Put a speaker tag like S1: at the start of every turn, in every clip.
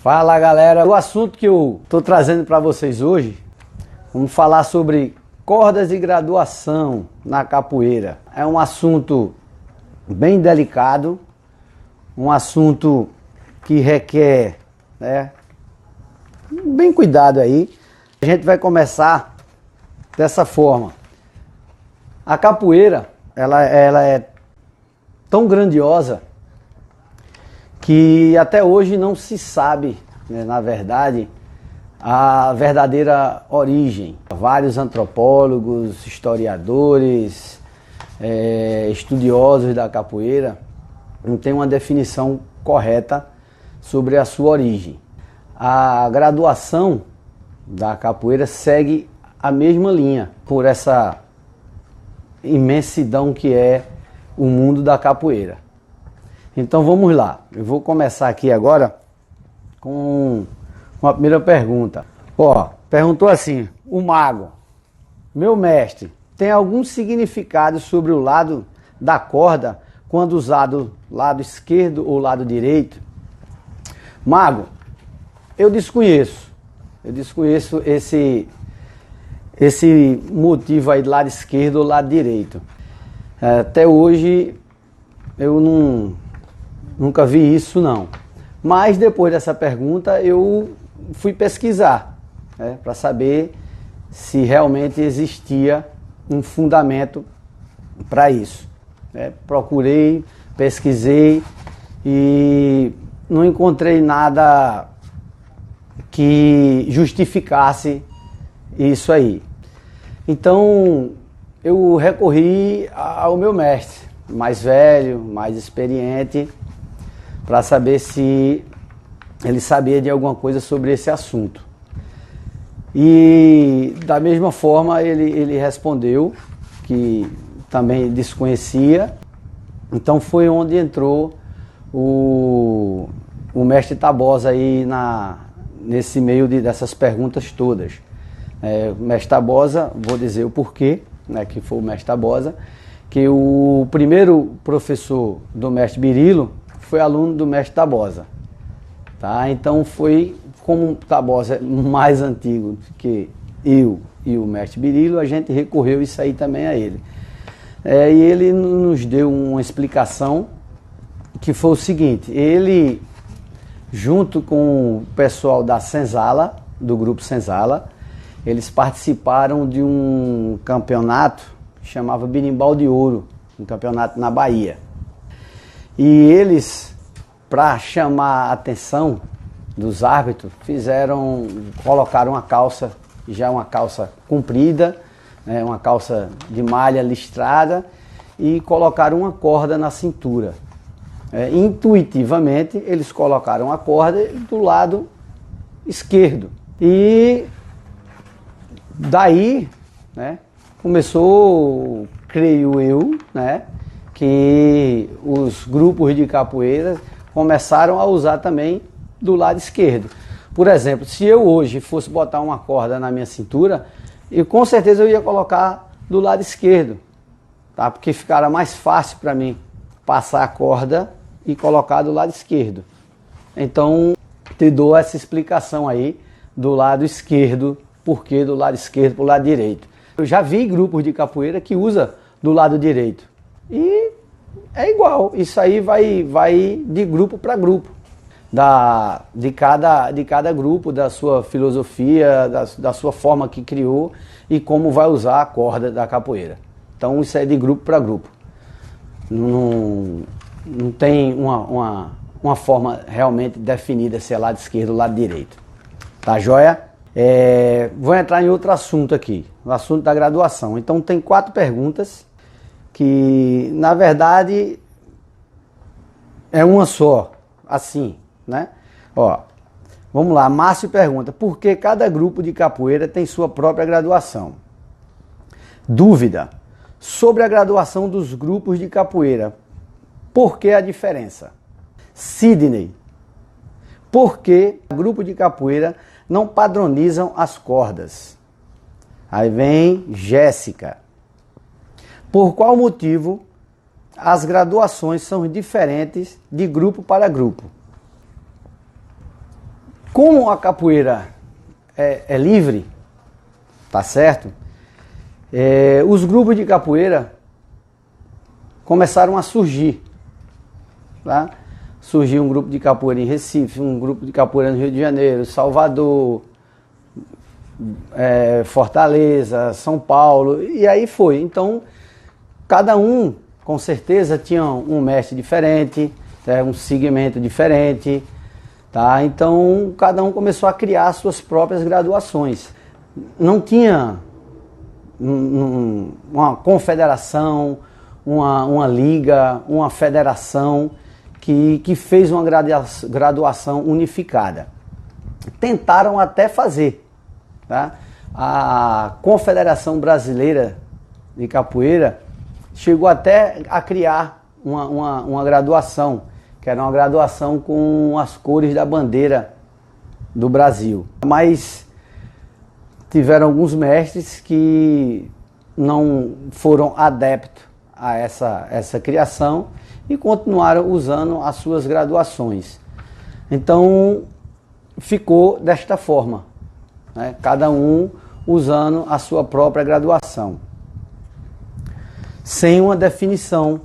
S1: Fala galera, o assunto que eu estou trazendo para vocês hoje, vamos falar sobre cordas de graduação na capoeira. É um assunto bem delicado, um assunto que requer bem cuidado aí. A gente vai começar dessa forma. A capoeira, ela é tão grandiosa que até hoje não se sabe, na verdade, a verdadeira origem. Vários antropólogos, historiadores, estudiosos da capoeira não têm uma definição correta sobre a sua origem. A graduação da capoeira segue a mesma linha, por essa imensidão que é o mundo da capoeira. Então vamos lá, eu vou começar aqui agora com uma primeira pergunta. Perguntou assim, o mago, meu mestre, tem algum significado sobre o lado da corda quando usado lado esquerdo ou lado direito? Mago, eu desconheço esse motivo aí do lado esquerdo ou lado direito. Até hoje eu nunca vi isso não. Mas depois dessa pergunta eu fui pesquisar, para saber se realmente existia um fundamento para isso. Procurei, pesquisei e não encontrei nada que justificasse isso aí. Então eu recorri ao meu mestre, mais velho, mais experiente, para saber se ele sabia de alguma coisa sobre esse assunto. E da mesma forma ele respondeu que também desconhecia. Então foi onde entrou o mestre Tabosa aí nesse meio dessas perguntas todas. O mestre Tabosa, vou dizer o porquê, que foi o mestre Tabosa, que o primeiro professor do mestre Birilo foi aluno do mestre Tabosa. Tá? Então foi, como o Tabosa é mais antigo que eu e o mestre Birilo, a gente recorreu isso aí também a ele. E ele nos deu uma explicação que foi o seguinte, ele, junto com o pessoal da Senzala, do grupo Senzala, eles participaram de um campeonato que chamava Birimbau de Ouro, um campeonato na Bahia. E eles, para chamar a atenção dos árbitros, colocaram uma calça comprida, uma calça de malha listrada, e colocaram uma corda na cintura. Intuitivamente, eles colocaram a corda do lado esquerdo. E daí, começou, creio eu, que os grupos de capoeira começaram a usar também do lado esquerdo. Por exemplo, se eu hoje fosse botar uma corda na minha cintura, com certeza eu ia colocar do lado esquerdo, tá? Porque ficara mais fácil para mim passar a corda e colocar do lado esquerdo. Então, te dou essa explicação aí do lado esquerdo, porque do lado esquerdo para o lado direito. Eu já vi grupos de capoeira que usa do lado direito. E é igual, isso aí vai de grupo para grupo, de cada grupo, da sua filosofia, da sua forma que criou e como vai usar a corda da capoeira. Então isso é de grupo para grupo. Não tem uma forma realmente definida se é lado esquerdo ou lado direito. Tá joia? Vou entrar em outro assunto aqui, o assunto da graduação. Então tem 4 perguntas que na verdade é uma só, assim, Vamos lá, Márcio pergunta, por que cada grupo de capoeira tem sua própria graduação? Dúvida, sobre a graduação dos grupos de capoeira, por que a diferença? Sidney, por que o grupo de capoeira não padronizam as cordas? Aí vem Jéssica. Por qual motivo as graduações são diferentes de grupo para grupo? Como a capoeira é livre, tá certo? Os grupos de capoeira começaram a surgir, tá? Surgiu um grupo de capoeira em Recife, um grupo de capoeira no Rio de Janeiro, Salvador, Fortaleza, São Paulo, e aí foi. Então, cada um, com certeza, tinha um mestre diferente, um segmento diferente, tá? Então, cada um começou a criar suas próprias graduações. Não tinha uma confederação, uma liga, uma federação que fez uma graduação unificada. Tentaram até fazer, tá? A Confederação Brasileira de Capoeira chegou até a criar uma graduação, que era uma graduação com as cores da bandeira do Brasil. Mas tiveram alguns mestres que não foram adeptos a essa criação e continuaram usando as suas graduações. Então ficou desta forma, né? Cada um usando a sua própria graduação, sem uma definição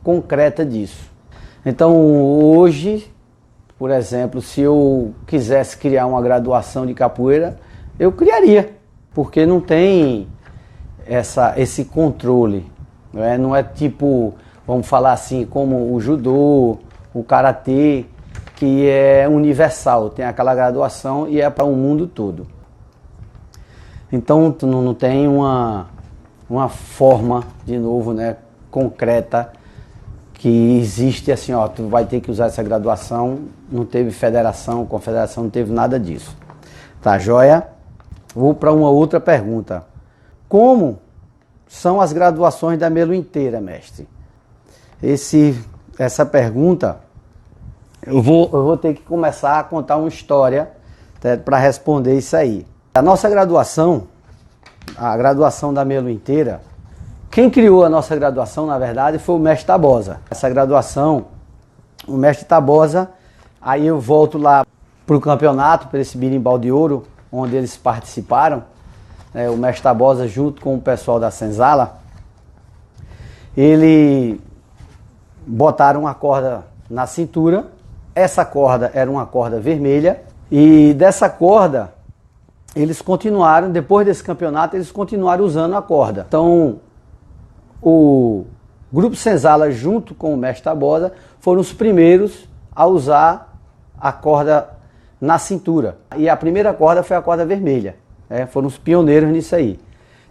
S1: concreta disso. Então hoje, por exemplo, se eu quisesse criar uma graduação de capoeira, eu criaria, porque não tem esse controle, não é tipo, vamos falar assim, como o judô, o karatê, que é universal, tem aquela graduação e é para o mundo todo. Então não tem uma forma, de novo, né, concreta, que existe assim, ó, tu vai ter que usar essa graduação. Não teve federação, confederação, não teve nada disso. Tá joia? Vou para uma outra pergunta. Como são as graduações da Melo inteira, mestre? Essa pergunta, eu vou ter que começar a contar uma história para responder isso aí. A nossa graduação, a graduação da Melo inteira, quem criou a nossa graduação, na verdade, foi o mestre Tabosa. Essa graduação, o mestre Tabosa, aí eu volto lá para o campeonato, para esse birimbau de ouro, onde eles participaram, o mestre Tabosa junto com o pessoal da Senzala, ele botaram uma corda na cintura. Essa corda era uma corda vermelha, e dessa corda eles continuaram, depois desse campeonato, eles continuaram usando a corda. Então, o Grupo Senzala, junto com o mestre Tabosa, foram os primeiros a usar a corda na cintura. E a primeira corda foi a corda vermelha. Foram os pioneiros nisso aí.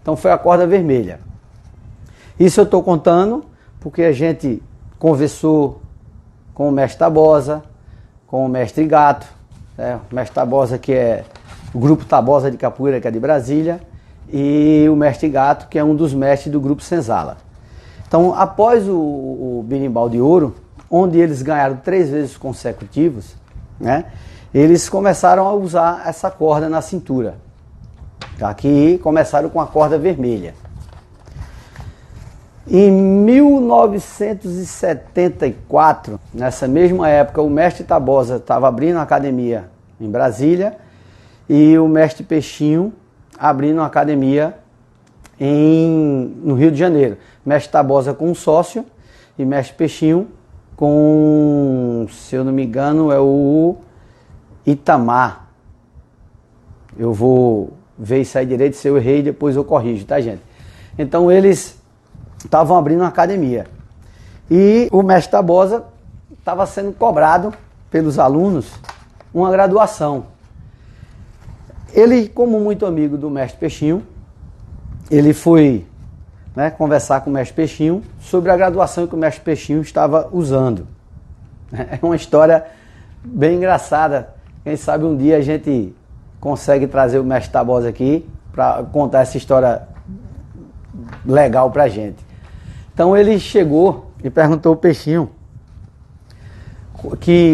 S1: Então foi a corda vermelha. Isso eu estou contando porque a gente conversou com o mestre Tabosa, com o mestre Gato, o mestre Tabosa, que é o Grupo Tabosa de Capoeira, que é de Brasília, e o mestre Gato, que é um dos mestres do Grupo Senzala. Então, após o birimbau de ouro, onde eles ganharam 3 vezes consecutivos, né, eles começaram a usar essa corda na cintura. Aqui começaram com a corda vermelha. Em 1974, nessa mesma época, o mestre Tabosa estava abrindo uma academia em Brasília e o mestre Peixinho abrindo uma academia no Rio de Janeiro. Mestre Tabosa com um sócio e mestre Peixinho com, se eu não me engano, é o Itamar. Eu vou ver isso aí direito, se eu errei depois eu corrijo, tá, gente? Então eles estavam abrindo uma academia e o mestre Tabosa estava sendo cobrado pelos alunos uma graduação. Ele, como muito amigo do mestre Peixinho, ele foi, né, conversar com o mestre Peixinho sobre a graduação que o mestre Peixinho estava usando. É uma história bem engraçada. Quem sabe um dia a gente consegue trazer o mestre Tabosa aqui para contar essa história legal para a gente. Então ele chegou e perguntou ao Peixinho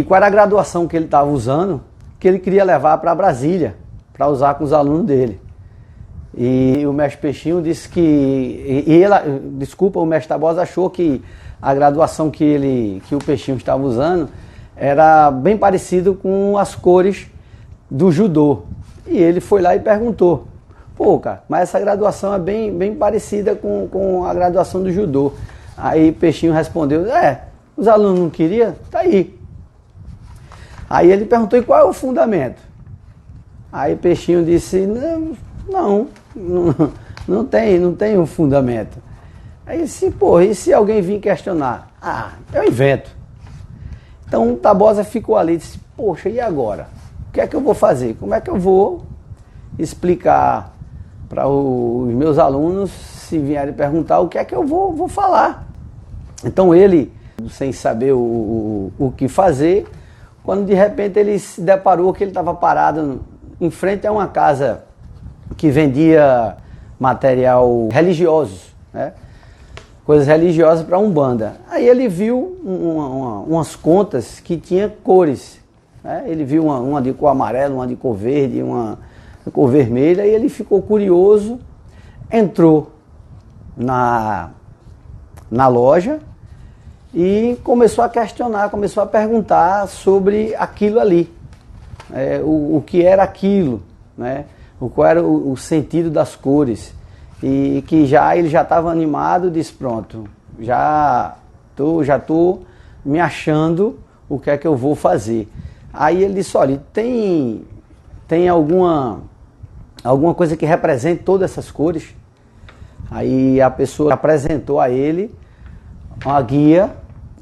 S1: qual era a graduação que ele estava usando, que ele queria levar para Brasília, para usar com os alunos dele. E o mestre Peixinho disse que... o mestre Tabosa achou que a graduação que o Peixinho estava usando era bem parecido com as cores do judô. E ele foi lá e perguntou: pô, cara, mas essa graduação é bem parecida com a graduação do judô. Aí Peixinho respondeu: os alunos não queriam? Tá aí. Aí ele perguntou: e qual é o fundamento? Aí Peixinho disse: não tem um fundamento. Aí disse: pô, e se alguém vir questionar? Eu invento. Então Tabosa ficou ali e disse: poxa, e agora? O que é que eu vou fazer? Como é que eu vou explicar para os meus alunos, se vierem perguntar, o que é que eu vou falar? Então ele, sem saber o que fazer, quando de repente ele se deparou que ele estava parado em frente a uma casa que vendia material religioso, né? Coisas religiosas para Umbanda. Aí ele viu umas contas que tinha cores, né? Ele viu uma de cor amarela, uma de cor verde, uma de cor vermelha, e ele ficou curioso, entrou na loja e começou a questionar, começou a perguntar sobre aquilo ali, o que era aquilo, né? Qual era o sentido das cores. E que ele já estava animado, disse: pronto, já tô me achando o que é que eu vou fazer. Aí ele disse: olha, tem alguma coisa que represente todas essas cores? Aí a pessoa apresentou a ele uma guia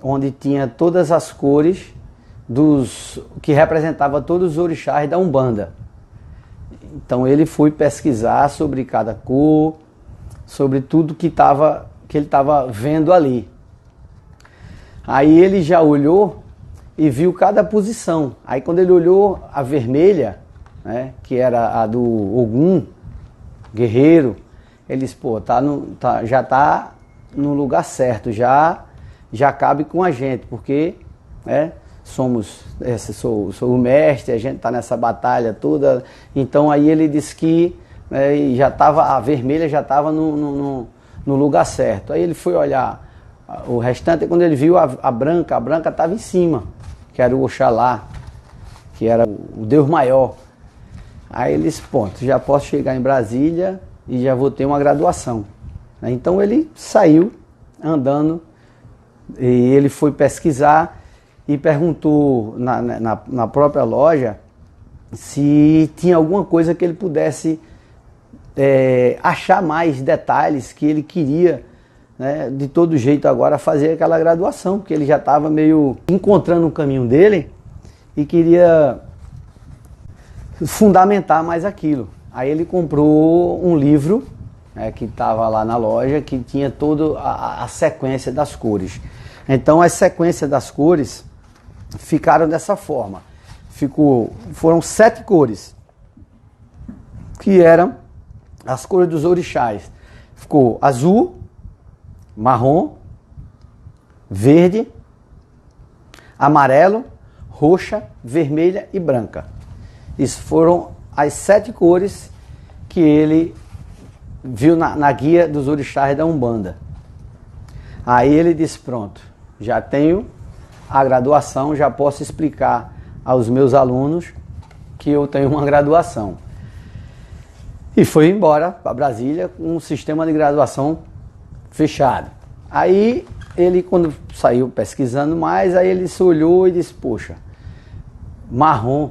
S1: onde tinha todas as cores que representava todos os orixás da Umbanda. Então ele foi pesquisar sobre cada cor, sobre tudo que ele estava vendo ali. Aí ele já olhou e viu cada posição. Aí quando ele olhou a vermelha, né, que era a do Ogum, guerreiro, ele disse: pô, já está no lugar certo, já cabe com a gente, porque, né, sou o mestre, a gente está nessa batalha toda. Então aí ele disse que a vermelha já estava no lugar certo. Aí ele foi olhar o restante, e quando ele viu a branca estava em cima, que era o Oxalá, que era o Deus maior. Aí ele disse: ponto, já posso chegar em Brasília e já vou ter uma graduação. Então ele saiu andando e ele foi pesquisar e perguntou na própria loja se tinha alguma coisa que ele pudesse achar mais detalhes, que ele queria, né, de todo jeito agora fazer aquela graduação, porque ele já estava meio encontrando o caminho dele e queria fundamentar mais aquilo. Aí ele comprou um livro, que estava lá na loja, que tinha toda a sequência das cores. Então as sequências das cores ficaram dessa forma. Foram 7 cores, que eram as cores dos orixás. Ficou azul, marrom, verde, amarelo, roxa, vermelha e branca. Isso foram as 7 cores que ele viu na guia dos orixás da Umbanda. Aí ele disse: pronto, já tenho a graduação, já posso explicar aos meus alunos que eu tenho uma graduação. E foi embora para Brasília com um sistema de graduação fechado. Aí ele, quando saiu pesquisando mais, aí ele se olhou e disse: poxa, marrom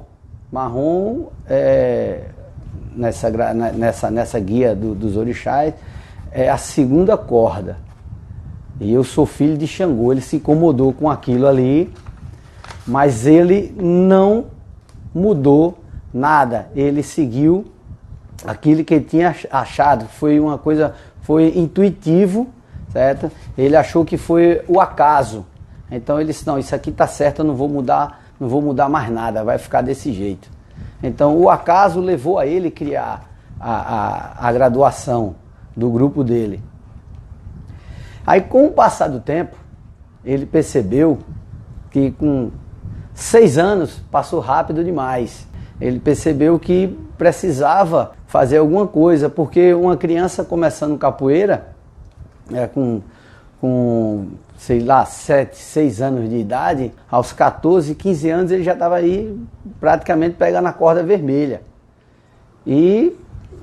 S1: nessa guia dos orixás é a segunda corda. E eu sou filho de Xangô. Ele se incomodou com aquilo ali, mas ele não mudou nada. Ele seguiu aquilo que ele tinha achado. Foi uma coisa, foi intuitivo, certo? Ele achou que foi o acaso. Então ele disse: não, isso aqui está certo, eu não vou mudar mais nada, vai ficar desse jeito. Então o acaso levou a ele criar a graduação do grupo dele. Aí, com o passar do tempo, ele percebeu que com 6 anos passou rápido demais. Ele percebeu que precisava fazer alguma coisa, porque uma criança começando capoeira, com com, sei lá, 7, 6 anos de idade, aos 14, 15 anos ele já estava aí praticamente pegando a corda vermelha. E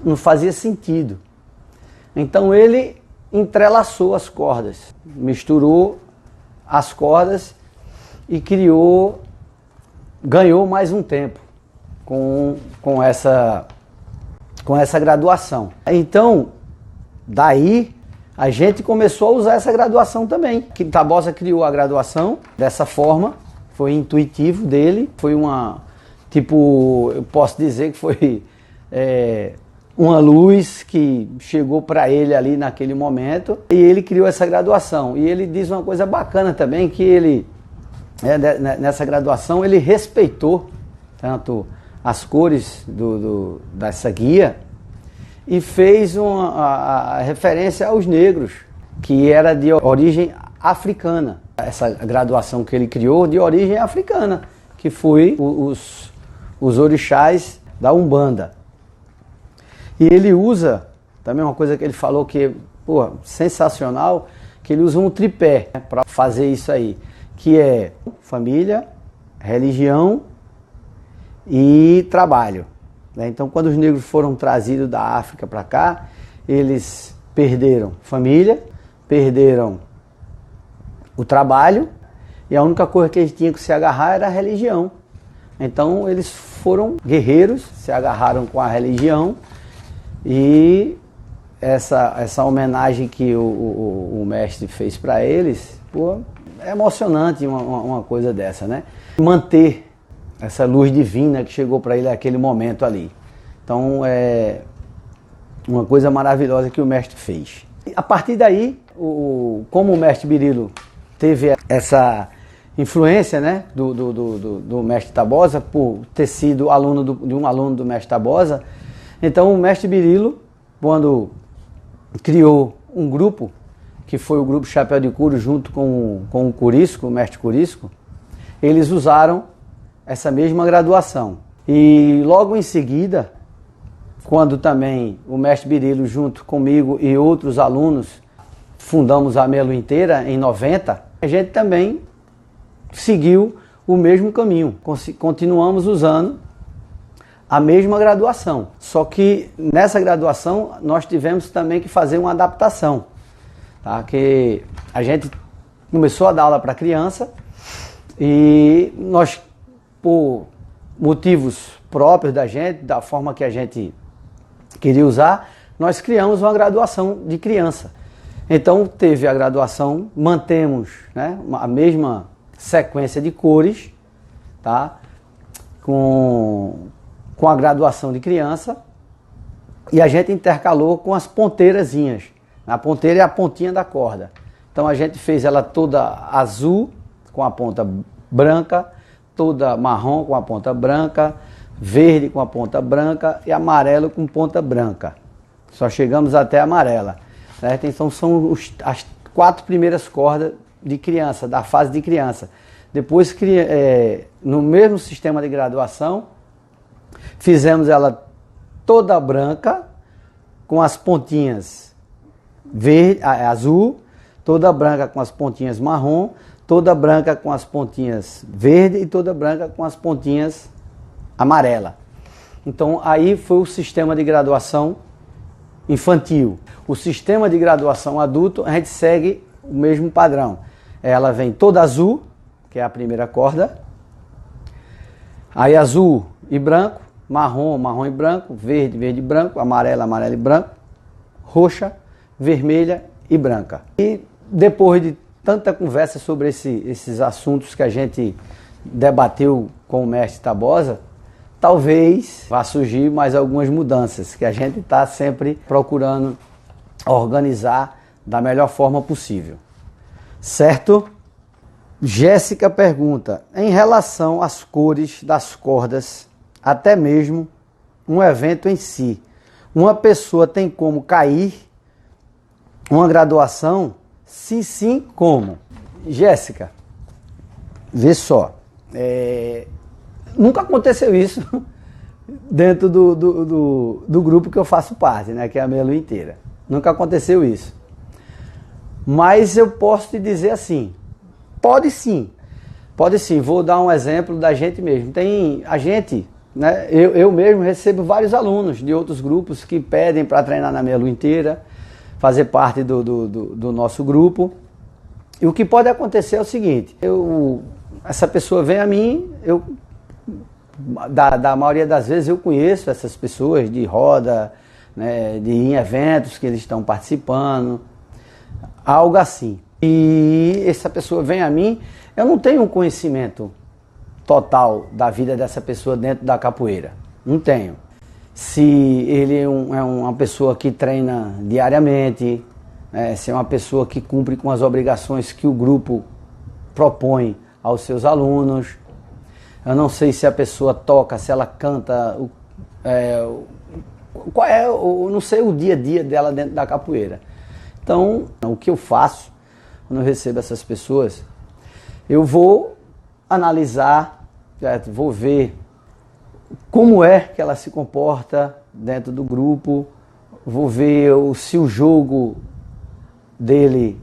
S1: não fazia sentido. Então ele entrelaçou as cordas, misturou as cordas e ganhou mais um tempo com essa graduação. Então, daí a gente começou a usar essa graduação também. Que Tabosa criou a graduação dessa forma, foi intuitivo dele, foi eu posso dizer que foi uma luz que chegou para ele ali naquele momento e ele criou essa graduação. E ele diz uma coisa bacana também, que ele, nessa graduação, ele respeitou tanto as cores dessa guia e fez a referência aos negros, que era de origem africana. Essa graduação que ele criou de origem africana, que foi os orixás da Umbanda. E ele usa, também uma coisa que ele falou que é sensacional, que ele usa um tripé para fazer isso aí, que é família, religião e trabalho. Então, quando os negros foram trazidos da África para cá, eles perderam família, perderam o trabalho, e a única coisa que eles tinham que se agarrar era a religião. Então, eles foram guerreiros, se agarraram com a religião, e essa homenagem que o mestre fez para eles, é emocionante uma coisa dessa, né? Manter essa luz divina que chegou para ele naquele momento ali. Então é uma coisa maravilhosa que o mestre fez. A partir daí, como o mestre Birilo teve essa influência, né, do mestre Tabosa, por ter sido de um aluno do mestre Tabosa, então o mestre Birilo, quando criou um grupo, que foi o grupo Chapéu de Couro, junto com o Curisco, o mestre Curisco, eles usaram essa mesma graduação. E logo em seguida, quando também o mestre Birilo, junto comigo e outros alunos, fundamos a Melo Inteira em 90, a gente também seguiu o mesmo caminho. Continuamos usando a mesma graduação. Só que nessa graduação nós tivemos também que fazer uma adaptação. Tá? Que a gente começou a dar aula para criança e nós, por motivos próprios da gente, da forma que a gente queria usar, nós criamos uma graduação de criança. Então teve a graduação, mantemos, né, a mesma sequência de cores, tá, com a graduação de criança, e a gente intercalou com as ponteirazinhas. A ponteira é a pontinha da corda. Então a gente fez ela toda azul com a ponta branca, toda marrom com a ponta branca, verde com a ponta branca e amarelo com ponta branca. Só chegamos até a amarela. Certo? Então são as 4 primeiras cordas de criança, da fase de criança. Depois, no mesmo sistema de graduação, fizemos ela toda branca, com as pontinhas azul, toda branca com as pontinhas marrom, toda branca com as pontinhas verde e toda branca com as pontinhas amarela. Então aí foi o sistema de graduação infantil. O sistema de graduação adulto, a gente segue o mesmo padrão. Ela vem toda azul, que é a primeira corda, aí azul e branco, marrom, marrom e branco, verde, verde e branco, amarelo, amarelo e branco, roxa, vermelha e branca. E depois de tanta conversa sobre esses assuntos que a gente debateu com o mestre Tabosa, talvez vá surgir mais algumas mudanças, que a gente está sempre procurando organizar da melhor forma possível. Certo? Jéssica pergunta, em relação às cores das cordas, até mesmo um evento em si, uma pessoa tem como cair uma graduação? Se sim, como? Jéssica, vê só, nunca aconteceu isso dentro do grupo que eu faço parte, né, que é a Melo Inteira. Nunca aconteceu isso. Mas eu posso te dizer assim, pode sim, vou dar um exemplo da gente mesmo. Tem a gente, né, eu mesmo recebo vários alunos de outros grupos que pedem para treinar na meia lua inteira, fazer parte do nosso grupo. E o que pode acontecer é o seguinte, essa pessoa vem a mim, da maioria das vezes eu conheço essas pessoas de roda, né, de ir em eventos que eles estão participando, algo assim. E essa pessoa vem a mim, eu não tenho um conhecimento total da vida dessa pessoa dentro da capoeira, não tenho. Se ele é uma pessoa que treina diariamente, se é uma pessoa que cumpre com as obrigações que o grupo propõe aos seus alunos. Eu não sei se a pessoa toca, se ela canta, eu não sei o dia a dia dela dentro da capoeira. Então, o que eu faço quando eu recebo essas pessoas, eu vou analisar, certo? Vou ver como é que ela se comporta dentro do grupo, vou ver se o jogo dele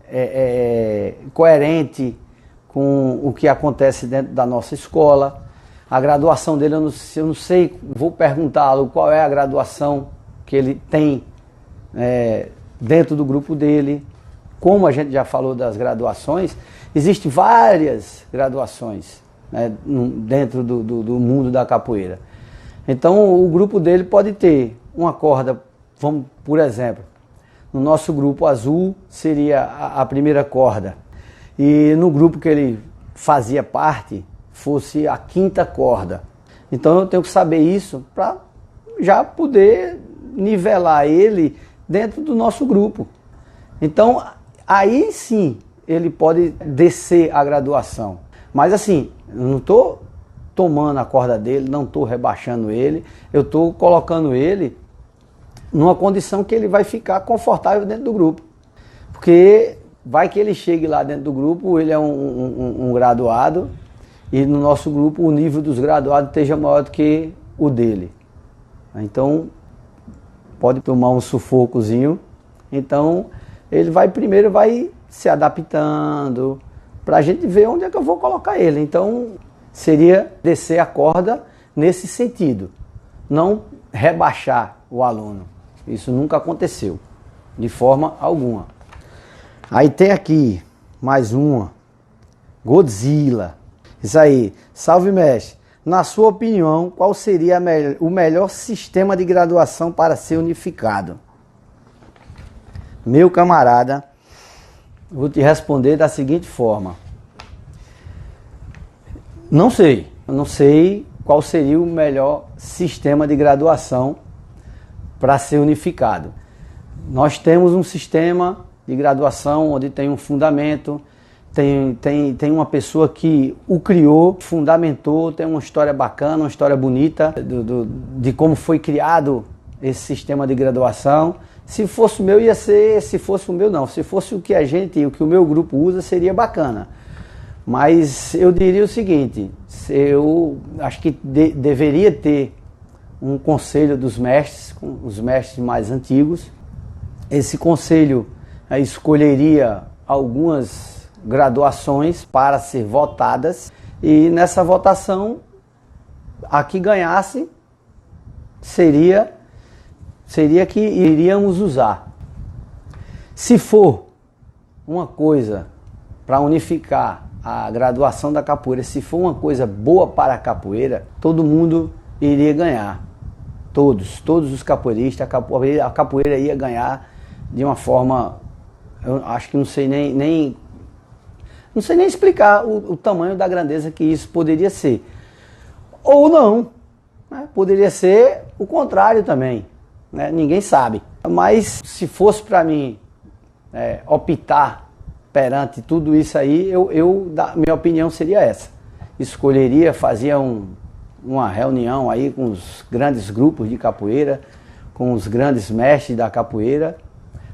S1: é coerente com o que acontece dentro da nossa escola. A graduação dele, eu não sei, vou perguntá-lo qual é a graduação que ele tem dentro do grupo dele. Como a gente já falou das graduações, existem várias graduações, né, dentro do mundo da capoeira. Então o grupo dele pode ter uma corda, vamos, por exemplo, no nosso grupo azul seria a primeira corda, e no grupo que ele fazia parte fosse a quinta corda. Então eu tenho que saber isso para já poder nivelar ele dentro do nosso grupo. Então aí sim ele pode descer a graduação. Mas assim, eu não estou tomando a corda dele, não estou rebaixando ele, eu estou colocando ele numa condição que ele vai ficar confortável dentro do grupo. Porque vai que ele chegue lá dentro do grupo, ele é um graduado, e no nosso grupo o nível dos graduados esteja maior do que o dele. Então, pode tomar um sufocozinho. Então, ele primeiro vai se adaptando, para a gente ver onde é que eu vou colocar ele. Então, seria descer a corda nesse sentido, não rebaixar o aluno. Isso nunca aconteceu, de forma alguma. Aí tem aqui mais uma, Godzilla. Isso aí, salve mestre. Na sua opinião, qual seria o melhor sistema de graduação para ser unificado? Meu camarada, vou te responder da seguinte forma. Não sei qual seria o melhor sistema de graduação para ser unificado. Nós temos um sistema de graduação onde tem um fundamento, tem uma pessoa que o criou, fundamentou, tem uma história bacana, uma história bonita de como foi criado esse sistema de graduação. Se fosse o meu ia ser, se fosse o meu não, se fosse o que o que o meu grupo usa seria bacana. Mas eu diria o seguinte, eu acho que deveria ter um conselho dos mestres, os mestres mais antigos. Esse conselho escolheria algumas graduações para ser votadas, e nessa votação a que ganhasse seria que iríamos usar. Se for uma coisa para unificar a graduação da capoeira, se for uma coisa boa para a capoeira, todo mundo iria ganhar. Todos os capoeiristas, a capoeira ia ganhar de uma forma, eu acho que não sei nem explicar o tamanho da grandeza que isso poderia ser. Ou não, né? Poderia ser o contrário também, né? Ninguém sabe. Mas se fosse para mim optar perante tudo isso aí, minha opinião seria essa. Escolheria, fazia uma reunião aí com os grandes grupos de capoeira, com os grandes mestres da capoeira,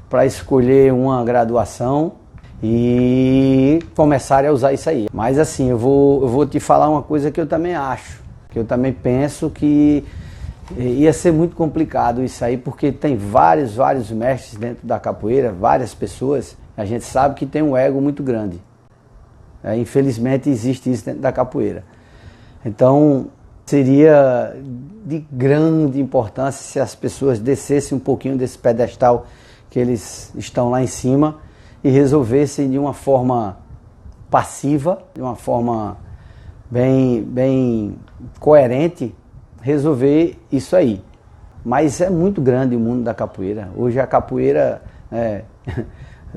S1: para escolher uma graduação e começarem a usar isso aí. Mas assim, eu vou te falar uma coisa que eu também acho, que eu também penso que ia ser muito complicado isso aí, porque tem vários mestres dentro da capoeira, várias pessoas. A gente sabe que tem um ego muito grande. Infelizmente existe isso dentro da capoeira. Então seria de grande importância se as pessoas descessem um pouquinho desse pedestal que eles estão lá em cima e resolvessem de uma forma passiva, de uma forma bem coerente, resolver isso aí. Mas é muito grande o mundo da capoeira. Hoje a capoeira,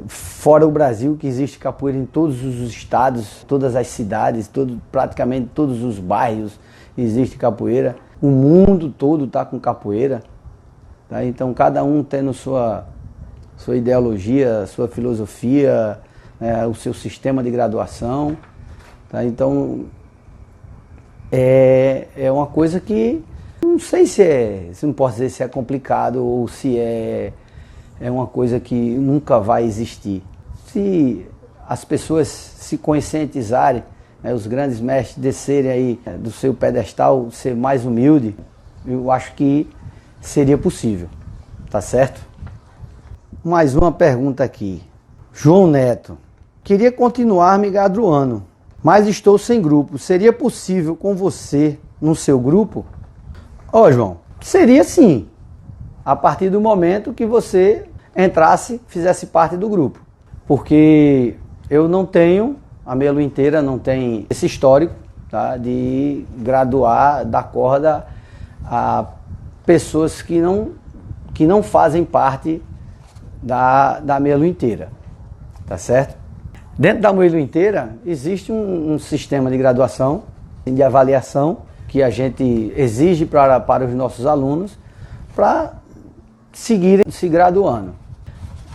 S1: fora o Brasil, que existe capoeira em todos os estados, todas as cidades, praticamente todos os bairros existe capoeira. O mundo todo está com capoeira. Tá? Então cada um tendo sua ideologia, sua filosofia, o seu sistema de graduação. Tá? Então é uma coisa que não sei se não posso dizer se é complicado ou se é uma coisa que nunca vai existir. Se as pessoas se conscientizarem, os grandes mestres descerem aí do seu pedestal, ser mais humilde, eu acho que seria possível, tá certo? Mais uma pergunta aqui. João Neto, queria continuar me graduando, mas estou sem grupo. Seria possível com você no seu grupo? João, seria sim, a partir do momento que você entrasse, fizesse parte do grupo. Porque eu não tenho, a Melo inteira não tem esse histórico, tá, de graduar da corda a pessoas que não fazem parte da Melo inteira, tá certo? Dentro da Melo inteira existe um sistema de graduação, de avaliação, que a gente exige para os nossos alunos para seguirem se graduando.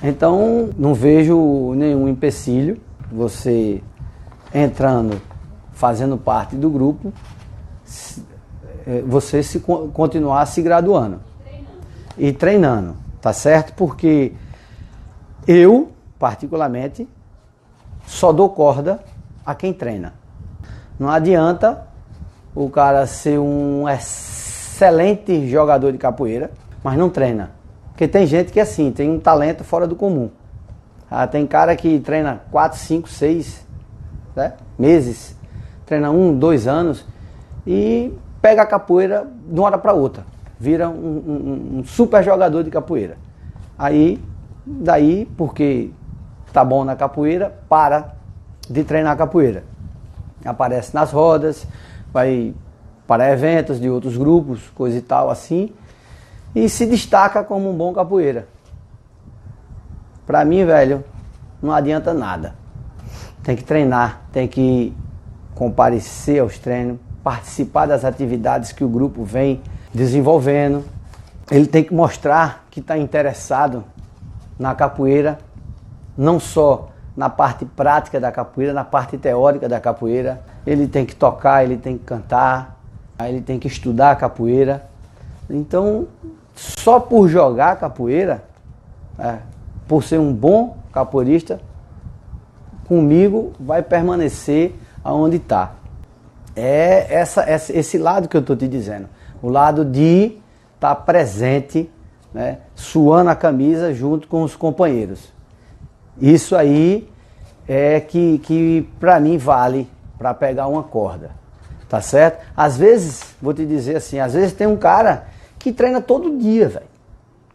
S1: Então não vejo nenhum empecilho você entrando, fazendo parte do grupo, você continuar se graduando e treinando, tá certo? Porque eu, particularmente, só dou corda a quem treina. Não adianta o cara ser um excelente jogador de capoeira, mas não treina. Porque tem gente que assim, tem um talento fora do comum. Tem cara que treina 4, 5, 6 meses, treina 1, 2 anos e pega a capoeira de uma hora para outra. Vira um super jogador de capoeira. Daí, porque tá bom na capoeira, para de treinar capoeira. Aparece nas rodas, vai para eventos de outros grupos, coisa e tal assim, e se destaca como um bom capoeira. Pra mim, velho, não adianta nada. Tem que treinar, tem que comparecer aos treinos, participar das atividades que o grupo vem desenvolvendo. Ele tem que mostrar que está interessado na capoeira, não só na parte prática da capoeira, na parte teórica da capoeira. Ele tem que tocar, ele tem que cantar, ele tem que estudar a capoeira. Então, só por jogar capoeira, por ser um bom capoeirista, comigo vai permanecer aonde está. Esse lado que eu estou te dizendo, o lado de estar presente, suando a camisa junto com os companheiros. Isso aí é que para mim vale para pegar uma corda, tá certo? Às vezes, vou te dizer assim, às vezes tem um cara que treina todo dia, velho,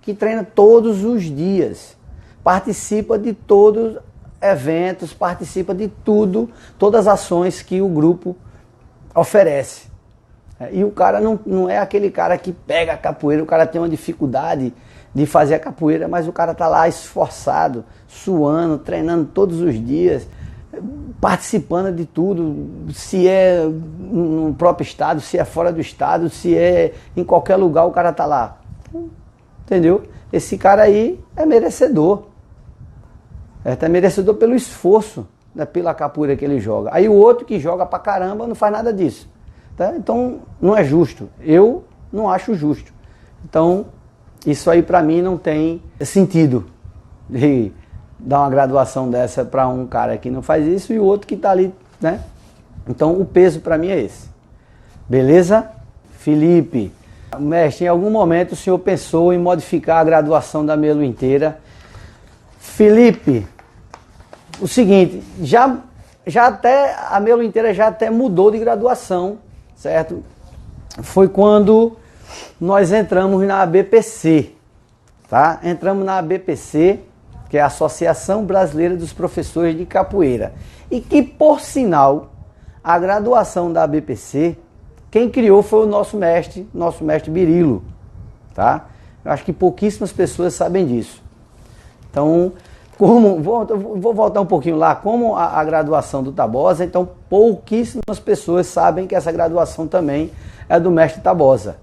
S1: que treina todos os dias, participa de todos os eventos, participa de tudo, todas as ações que o grupo oferece. E o cara não é aquele cara que pega a capoeira, o cara tem uma dificuldade de fazer a capoeira, mas o cara tá lá esforçado, suando, treinando todos os dias, participando de tudo, se é no próprio estado, se é fora do estado, se é em qualquer lugar, o cara tá lá. Entendeu? Esse cara aí é merecedor. É merecedor pelo esforço, pela capoeira que ele joga. Aí o outro que joga pra caramba não faz nada disso. Tá? Então não é justo. Eu não acho justo. Então isso aí pra mim não tem sentido de dar uma graduação dessa pra um cara que não faz isso e o outro que tá ali, né? Então o peso pra mim é esse. Beleza? Felipe, mestre, em algum momento o senhor pensou em modificar a graduação da Melo inteira? Felipe, o seguinte, já até a Melo inteira já até mudou de graduação, certo? Foi quando nós entramos na ABPC, tá? Entramos na ABPC, que é a Associação Brasileira dos Professores de Capoeira. E que, por sinal, a graduação da ABPC, quem criou foi o nosso mestre Birilo, tá? Eu acho que pouquíssimas pessoas sabem disso. Então, vou voltar um pouquinho lá, como a graduação do Tabosa, então pouquíssimas pessoas sabem que essa graduação também é do mestre Tabosa.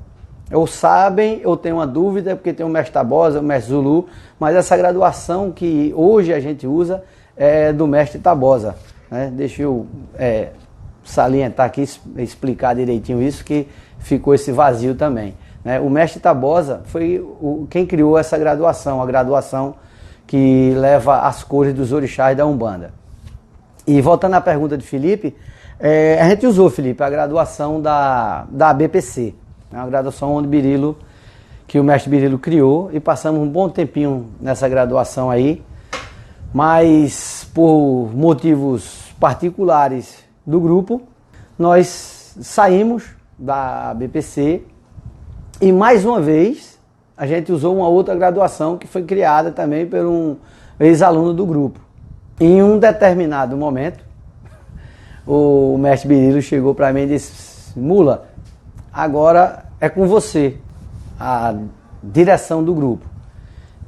S1: Ou sabem, ou tem uma dúvida, porque tem o mestre Tabosa, o mestre Zulu, mas essa graduação que hoje a gente usa é do mestre Tabosa, né? Deixa eu salientar aqui, explicar direitinho isso, que ficou esse vazio também, né? O mestre Tabosa foi quem criou essa graduação, a graduação que leva as cores dos orixás da Umbanda. E voltando à pergunta de Felipe, a gente usou, Felipe, a graduação da ABPC, uma graduação que o mestre Birilo criou, e passamos um bom tempinho nessa graduação aí, mas por motivos particulares do grupo, nós saímos da ABPC e mais uma vez a gente usou uma outra graduação que foi criada também por um ex-aluno do grupo. Em um determinado momento, o mestre Birilo chegou para mim e disse: Mula, agora é com você a direção do grupo.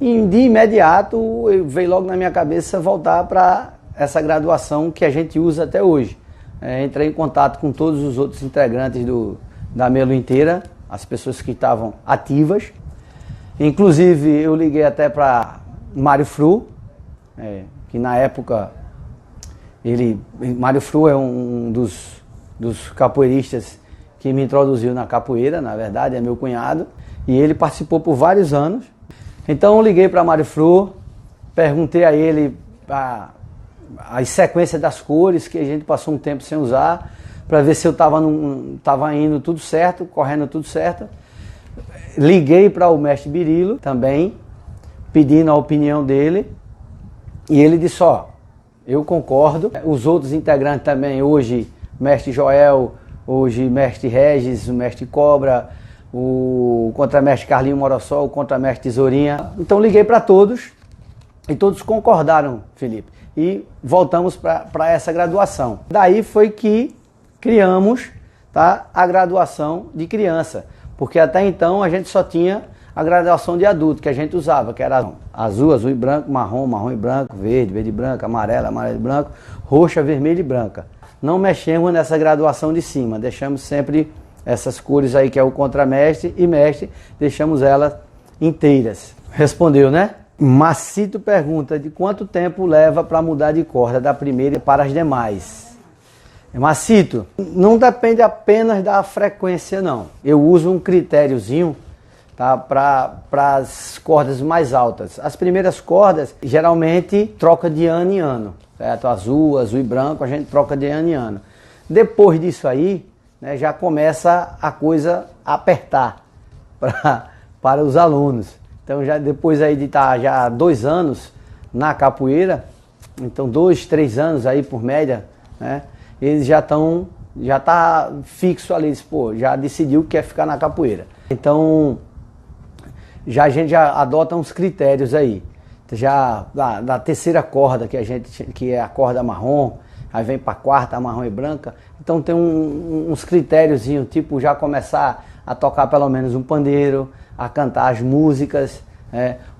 S1: E de imediato veio logo na minha cabeça voltar para essa graduação que a gente usa até hoje. Entrei em contato com todos os outros integrantes da Melo inteira, as pessoas que estavam ativas. Inclusive eu liguei até para Mário Fru, que na época Mário Fru é um dos capoeiristas que me introduziu na capoeira, na verdade, é meu cunhado, e ele participou por vários anos. Então eu liguei para Mário Fru, perguntei a ele as sequências das cores, que a gente passou um tempo sem usar, para ver se eu estava indo tudo certo, correndo tudo certo. Liguei para o mestre Birilo também, pedindo a opinião dele, e ele disse: eu concordo. Os outros integrantes também, hoje mestre Joel, hoje mestre Regis, o mestre Cobra, o contramestre Carlinho Morossol, o contramestre Tesourinha. Então liguei para todos e todos concordaram, Felipe, e voltamos para essa graduação. Daí foi que criamos, tá, a graduação de criança, porque até então a gente só tinha a graduação de adulto que a gente usava, que era azul, azul e branco, marrom, marrom e branco, verde, verde e branco, amarelo, amarelo e branco, roxa, vermelho e branca. Não mexemos nessa graduação de cima, deixamos sempre essas cores aí que é o contramestre e mestre, deixamos elas inteiras. Respondeu, né? Macito pergunta: de quanto tempo leva para mudar de corda da primeira para as demais? Macito, não depende apenas da frequência não. Eu uso um critériozinho, tá, para as cordas mais altas. As primeiras cordas geralmente troca de ano em ano, certo? Azul, azul e branco a gente troca de ano em ano. Depois disso aí, né, já começa a coisa a apertar para os alunos. Então já depois aí de estar já 2 anos na capoeira, então 2, 3 anos aí por média, né, eles já tá fixo ali, já decidiu que quer ficar na capoeira. Então a gente já adota uns critérios aí. Já da terceira corda que é a corda marrom, aí vem para a quarta, a marrom e branca. Então tem uns critériozinhos, tipo já começar a tocar pelo menos um pandeiro, a cantar as músicas,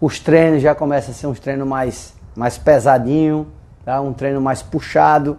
S1: os treinos já começam a ser uns treinos mais pesadinho, tá? Um treino mais puxado.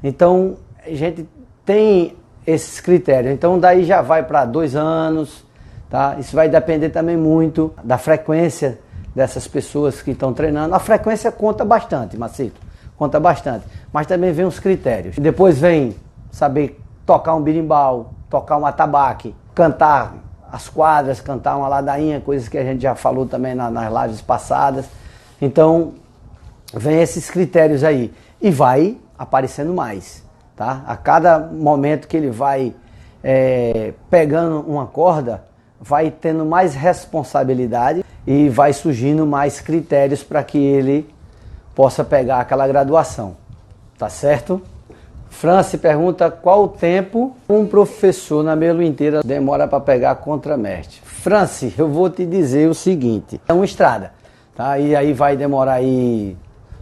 S1: Então a gente tem esses critérios. Então daí já vai para 2 anos, tá? Isso vai depender também muito da frequência dessas pessoas que estão treinando. A frequência conta bastante, Macito, conta bastante. Mas também vem os critérios. Depois vem saber tocar um berimbau, tocar um atabaque, cantar as quadras, cantar uma ladainha, coisas que a gente já falou também nas lives passadas. Então vem esses critérios aí e vai aparecendo mais, tá? A cada momento que ele vai pegando uma corda, vai tendo mais responsabilidade e vai surgindo mais critérios para que ele possa pegar aquela graduação, tá certo? Franci pergunta qual o tempo um professor na Melo inteira demora para pegar contramestre. Franci, eu vou te dizer o seguinte, é uma estrada, tá? E aí vai demorar aí,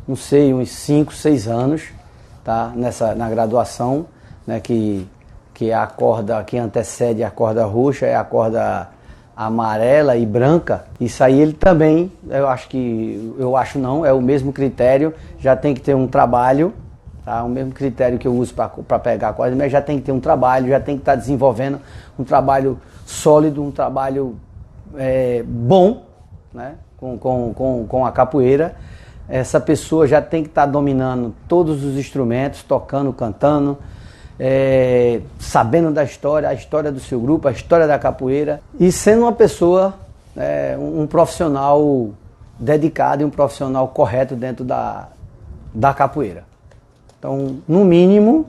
S1: não sei, uns 5, 6 anos, tá? Na graduação, né? Que a corda que antecede a corda roxa é a corda amarela e branca. Isso aí ele também, eu acho não, é o mesmo critério, já tem que ter um trabalho. Tá? O mesmo critério que eu uso para pegar a corda, mas já tem que ter um trabalho, já tem que estar desenvolvendo um trabalho sólido, um trabalho bom, né? com a capoeira. Essa pessoa já tem que estar dominando todos os instrumentos, tocando, cantando, sabendo da história, a história do seu grupo, a história da capoeira, e sendo uma pessoa, um profissional dedicado e um profissional correto dentro da capoeira. Então, no mínimo,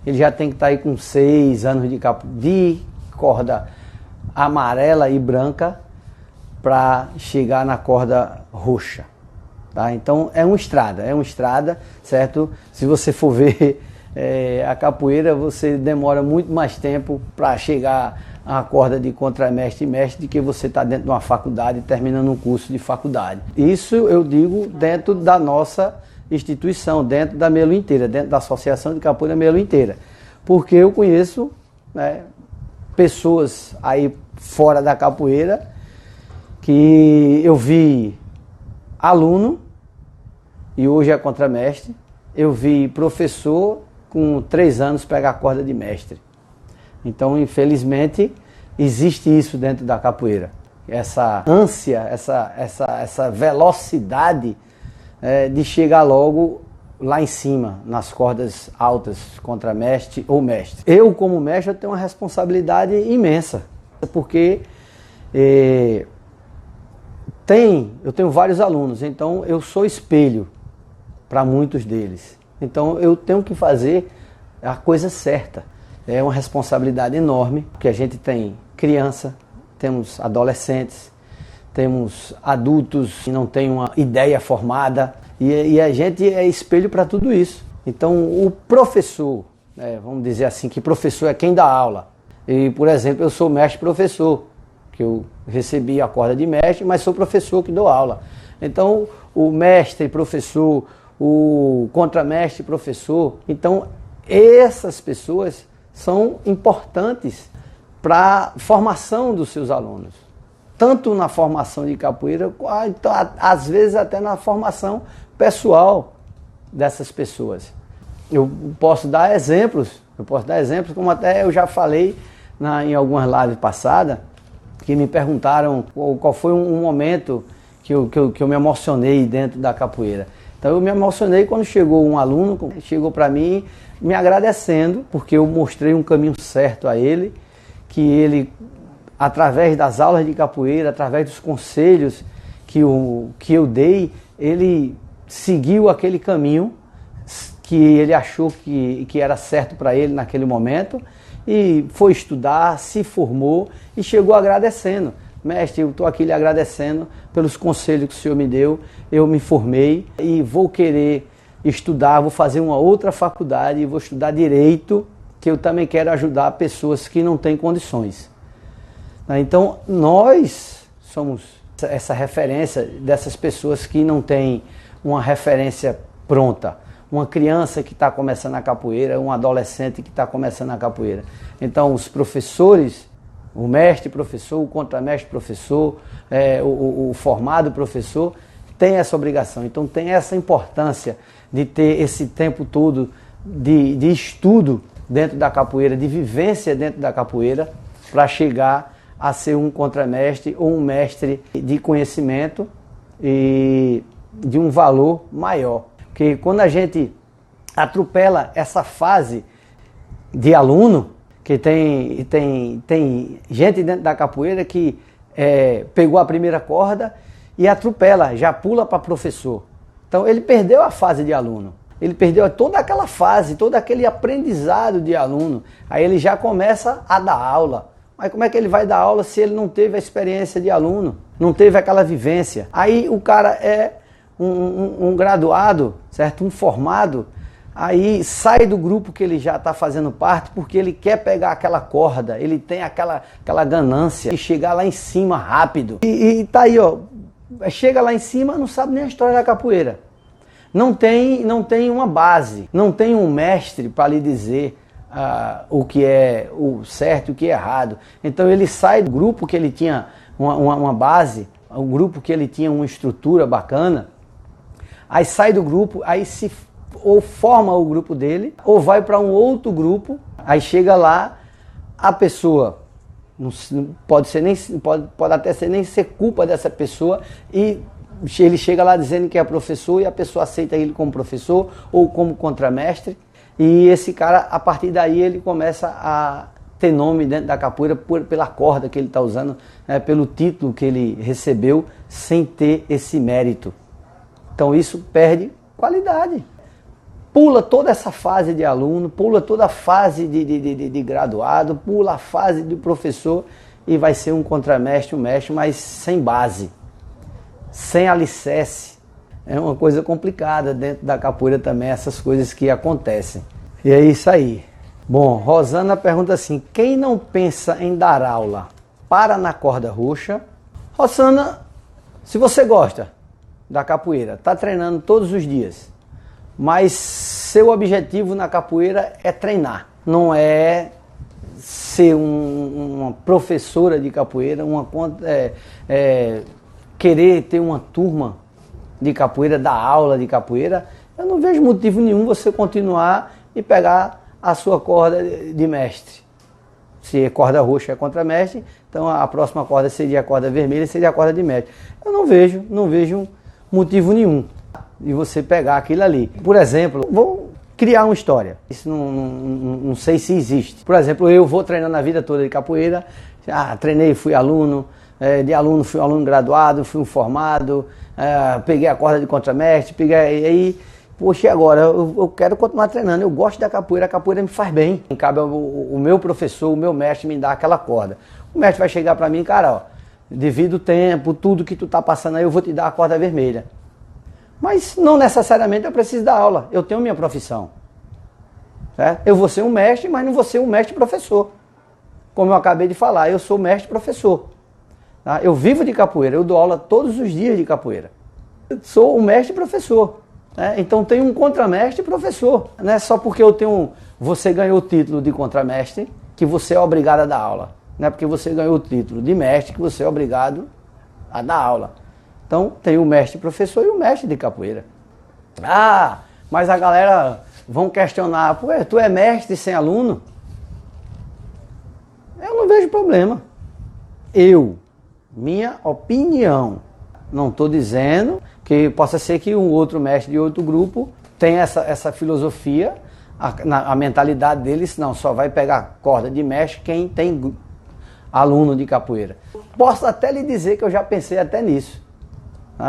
S1: ele já tem que estar aí com 6 anos de corda amarela e branca para chegar na corda roxa. Tá? Então, é uma estrada, certo? Se você for ver a capoeira, você demora muito mais tempo para chegar à corda de contramestre e mestre do que você está dentro de uma faculdade, terminando um curso de faculdade. Isso eu digo dentro da nossa instituição, dentro da Melo inteira, dentro da Associação de Capoeira Melo inteira. Porque eu conheço, né, pessoas aí fora da capoeira que eu vi aluno e hoje é contramestre, eu vi professor com 3 anos pegar a corda de mestre. Então, infelizmente, existe isso dentro da capoeira. Essa ânsia, essa velocidade de chegar logo lá em cima, nas cordas altas, contramestre ou mestre. Eu, como mestre, eu tenho uma responsabilidade imensa, porque eu tenho vários alunos, então eu sou espelho para muitos deles. Então eu tenho que fazer a coisa certa. É uma responsabilidade enorme, porque a gente tem criança, temos adolescentes, temos adultos que não têm uma ideia formada e a gente é espelho para tudo isso. Então o professor, vamos dizer assim, que professor é quem dá aula. E, por exemplo, eu sou mestre-professor, que eu recebi a corda de mestre, mas sou professor que dou aula. Então o mestre-professor, o contramestre-professor, então essas pessoas são importantes para a formação dos seus alunos. Tanto na formação de capoeira, às vezes até na formação pessoal dessas pessoas. Eu posso dar exemplos, como até eu já falei em algumas lives passadas, que me perguntaram qual foi um momento que eu me emocionei dentro da capoeira. Então eu me emocionei quando chegou um aluno, chegou para mim me agradecendo, porque eu mostrei um caminho certo a ele, que ele, através das aulas de capoeira, através dos conselhos que eu dei, ele seguiu aquele caminho que ele achou que era certo para ele naquele momento e foi estudar, se formou e chegou agradecendo. Mestre, eu estou aqui lhe agradecendo pelos conselhos que o senhor me deu, eu me formei e vou querer estudar, vou fazer uma outra faculdade e vou estudar Direito, que eu também quero ajudar pessoas que não têm condições. Então, nós somos essa referência dessas pessoas que não têm uma referência pronta. Uma criança que está começando a capoeira, um adolescente que está começando a capoeira. Então, os professores, o mestre-professor, o contramestre-professor, o formado professor, tem essa obrigação. Então, tem essa importância de ter esse tempo todo de estudo dentro da capoeira, de vivência dentro da capoeira, para chegar a ser um contramestre ou um mestre de conhecimento e de um valor maior. Porque quando a gente atropela essa fase de aluno, que tem gente dentro da capoeira que pegou a primeira corda e atropela, já pula para professor. Então ele perdeu a fase de aluno. Ele perdeu toda aquela fase, todo aquele aprendizado de aluno. Aí ele já começa a dar aula. Mas como é que ele vai dar aula se ele não teve a experiência de aluno? Não teve aquela vivência? Aí o cara é um graduado, certo? Um formado, aí sai do grupo que ele já está fazendo parte porque ele quer pegar aquela corda, ele tem aquela ganância de chegar lá em cima rápido. E tá aí, ó, chega lá em cima, não sabe nem a história da capoeira. Não tem uma base, não tem um mestre para lhe dizer o que é o certo e o que é errado. Então ele sai do grupo que ele tinha uma base, um grupo que ele tinha uma estrutura bacana, aí sai do grupo, aí ou forma o grupo dele, ou vai para um outro grupo, aí chega lá, a pessoa, não pode até ser nem ser culpa dessa pessoa, e ele chega lá dizendo que é professor e a pessoa aceita ele como professor ou como contramestre, e esse cara, a partir daí, ele começa a ter nome dentro da capoeira pela corda que ele está usando, pelo título que ele recebeu, sem ter esse mérito. Então isso perde qualidade. Pula toda essa fase de aluno, pula toda a fase de graduado, pula a fase de professor e vai ser um contramestre, um mestre, mas sem base, sem alicerce. É uma coisa complicada dentro da capoeira também, essas coisas que acontecem. E é isso aí. Bom, Rosana pergunta assim, quem não pensa em dar aula para na corda roxa? Rosana, se você gosta da capoeira, está treinando todos os dias, mas seu objetivo na capoeira é treinar, não é ser uma professora de capoeira, querer ter uma turma de capoeira, dar aula de capoeira, eu não vejo motivo nenhum você continuar e pegar a sua corda de mestre. Se a corda roxa é contramestre, então a próxima corda seria a corda vermelha, seria a corda de mestre. Eu não vejo motivo nenhum de você pegar aquilo ali. Por exemplo, vou criar uma história. Isso não sei se existe. Por exemplo, eu vou treinando a vida toda de capoeira, treinei, fui aluno, de aluno fui um aluno graduado, fui um formado, peguei a corda de contramestre, aí, poxa, e agora? Eu quero continuar treinando, eu gosto da capoeira, a capoeira me faz bem. Cabe o meu professor, o meu mestre me dar aquela corda. O mestre vai chegar para mim, cara, ó, devido o tempo, tudo que tu tá passando aí, eu vou te dar a corda vermelha. Mas não necessariamente eu preciso dar aula, eu tenho minha profissão. Certo? Eu vou ser um mestre, mas não vou ser um mestre-professor. Como eu acabei de falar, eu sou mestre-professor. Tá? Eu vivo de capoeira, eu dou aula todos os dias de capoeira. Eu sou um mestre-professor. Então tem um contramestre e professor. Não é só porque você ganhou o título de contramestre que você é obrigado a dar aula. Não é porque você ganhou o título de mestre que você é obrigado a dar aula. Então tem o mestre professor e o mestre de capoeira. Mas a galera vão questionar, pô, tu é mestre sem aluno? Eu não vejo problema. Minha opinião, não estou dizendo que possa ser que um outro mestre de outro grupo tenha essa filosofia, a mentalidade deles, não, só vai pegar corda de mestre quem tem aluno de capoeira. Posso até lhe dizer que eu já pensei até nisso,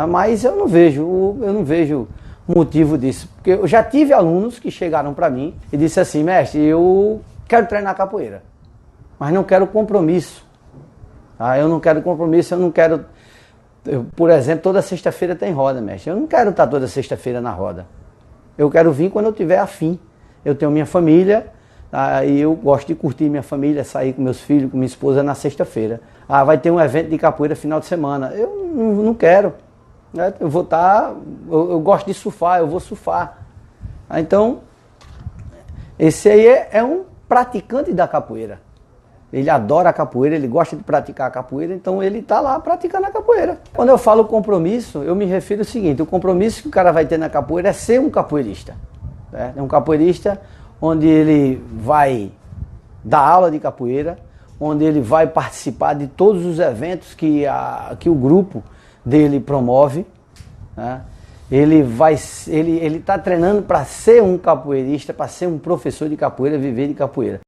S1: mas eu não vejo motivo disso, porque eu já tive alunos que chegaram para mim e disse assim, mestre, eu quero treinar capoeira, mas não quero compromisso. Eu não quero compromisso, eu não quero... por exemplo, toda sexta-feira tem roda, mestre. Eu não quero estar toda sexta-feira na roda. Eu quero vir quando eu tiver afim. Eu tenho minha família, e eu gosto de curtir minha família, sair com meus filhos, com minha esposa na sexta-feira. Vai ter um evento de capoeira final de semana. Eu não quero. Eu vou estar... Eu gosto de surfar, eu vou surfar. Então, esse aí é um praticante da capoeira. Ele adora a capoeira, ele gosta de praticar a capoeira, então ele está lá praticando a capoeira. Quando eu falo compromisso, eu me refiro ao seguinte, o compromisso que o cara vai ter na capoeira é ser um capoeirista. É um capoeirista onde ele vai dar aula de capoeira, onde ele vai participar de todos os eventos que o grupo dele promove. Né? Ele está treinando para ser um capoeirista, para ser um professor de capoeira, viver de capoeira.